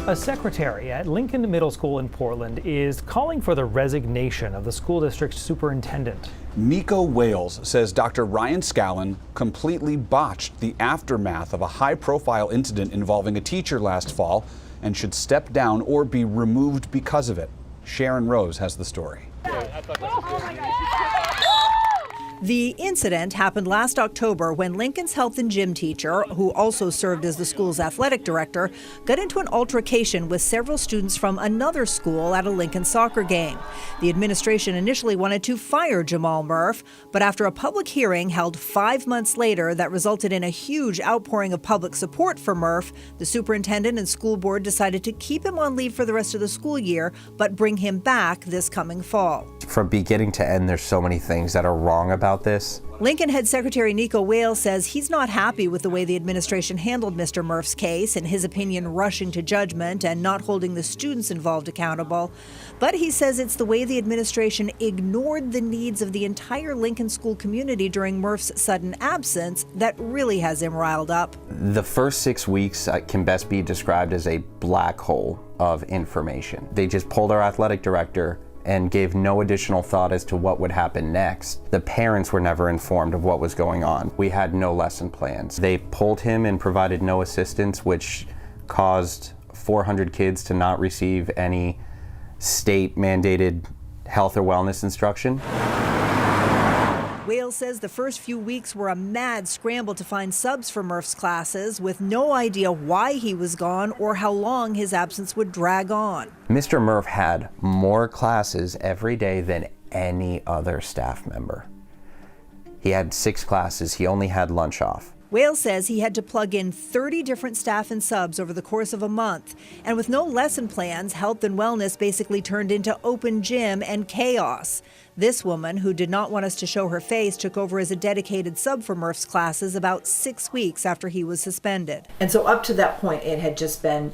A secretary at Lincoln Middle School in Portland is calling for the resignation of the school district's superintendent. Nico Wales says Dr. Ryan Scallon completely botched the aftermath of a high-profile incident involving a teacher last fall and should step down or be removed because of it. Sharon Rose has the story. The incident happened last October when Lincoln's health and gym teacher, who also served as the school's athletic director, got into an altercation with several students from another school at a Lincoln soccer game. The administration initially wanted to fire Jamal Murph, but after a public hearing held 5 months later that resulted in a huge outpouring of public support for Murph, the superintendent and school board decided to keep him on leave for the rest of the school year, but bring him back this coming fall. From beginning to end, there's so many things that are wrong about this. Lincoln Head Secretary Nico Wales says he's not happy with the way the administration handled Mr. Murph's case, in his opinion rushing to judgment and not holding the students involved accountable. But he says it's the way the administration ignored the needs of the entire Lincoln school community during Murph's sudden absence that really has him riled up. The first 6 weeks can best be described as a black hole of information. They just pulled our athletic director and gave no additional thought as to what would happen next. The parents were never informed of what was going on. We had no lesson plans. They pulled him and provided no assistance, which caused 400 kids to not receive any state-mandated health or wellness instruction. Wales says the first few weeks were a mad scramble to find subs for Murph's classes, with no idea why he was gone or how long his absence would drag on. Mr. Murph had more classes every day than any other staff member. He had 6 classes. He only had lunch off. Wales says he had to plug in 30 different staff and subs over the course of a month. And with no lesson plans, health and wellness basically turned into open gym and chaos. This woman, who did not want us to show her face, took over as a dedicated sub for Murph's classes about 6 weeks after he was suspended. And so up to that point, it had just been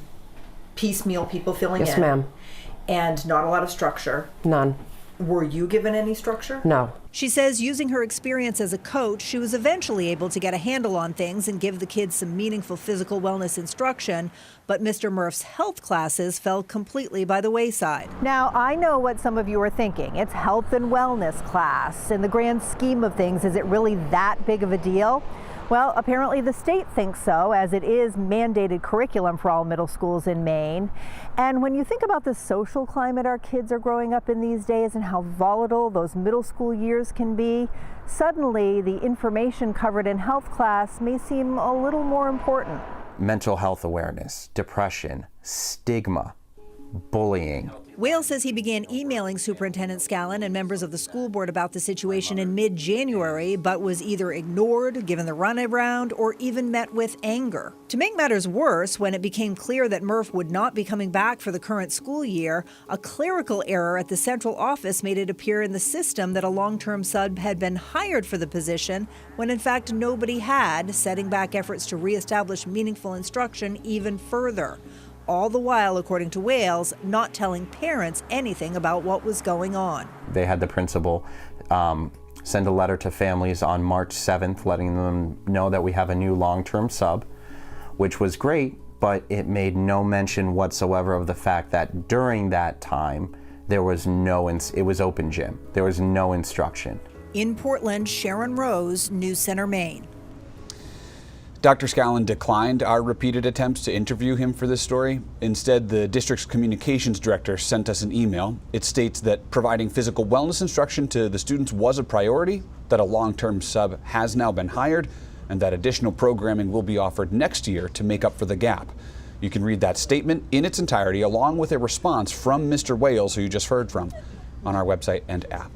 piecemeal people filling in. Yes, ma'am. And not a lot of structure. None. Were you given any structure? No. She says using her experience as a coach, she was eventually able to get a handle on things and give the kids some meaningful physical wellness instruction. But Mr. Murph's health classes fell completely by the wayside. Now, I know what some of you are thinking. It's health and wellness class. In the grand scheme of things, is it really that big of a deal? Well, apparently the state thinks so, as it is mandated curriculum for all middle schools in Maine. And when you think about the social climate our kids are growing up in these days and how volatile those middle school years can be, suddenly the information covered in health class may seem a little more important. Mental health awareness, depression, stigma, bullying. Wales says he began emailing Superintendent Scallon and members of the school board about the situation in mid-January, but was either ignored, given the runaround, or even met with anger. To make matters worse, when it became clear that Murph would not be coming back for the current school year, a clerical error at the central office made it appear in the system that a long-term sub had been hired for the position, when in fact nobody had, setting back efforts to reestablish meaningful instruction even further. All the while, according to Wales, not telling parents anything about what was going on. They had the principal send a letter to families on March 7th, letting them know that we have a new long-term sub, which was great, but it made no mention whatsoever of the fact that during that time, there was it was open gym. There was no instruction. In Portland, Sharon Rose, News Center, Maine. Dr. Scallon declined our repeated attempts to interview him for this story. Instead, the district's communications director sent us an email. It states that providing physical wellness instruction to the students was a priority, that a long-term sub has now been hired, and that additional programming will be offered next year to make up for the gap. You can read that statement in its entirety, along with a response from Mr. Wales, who you just heard from, on our website and app.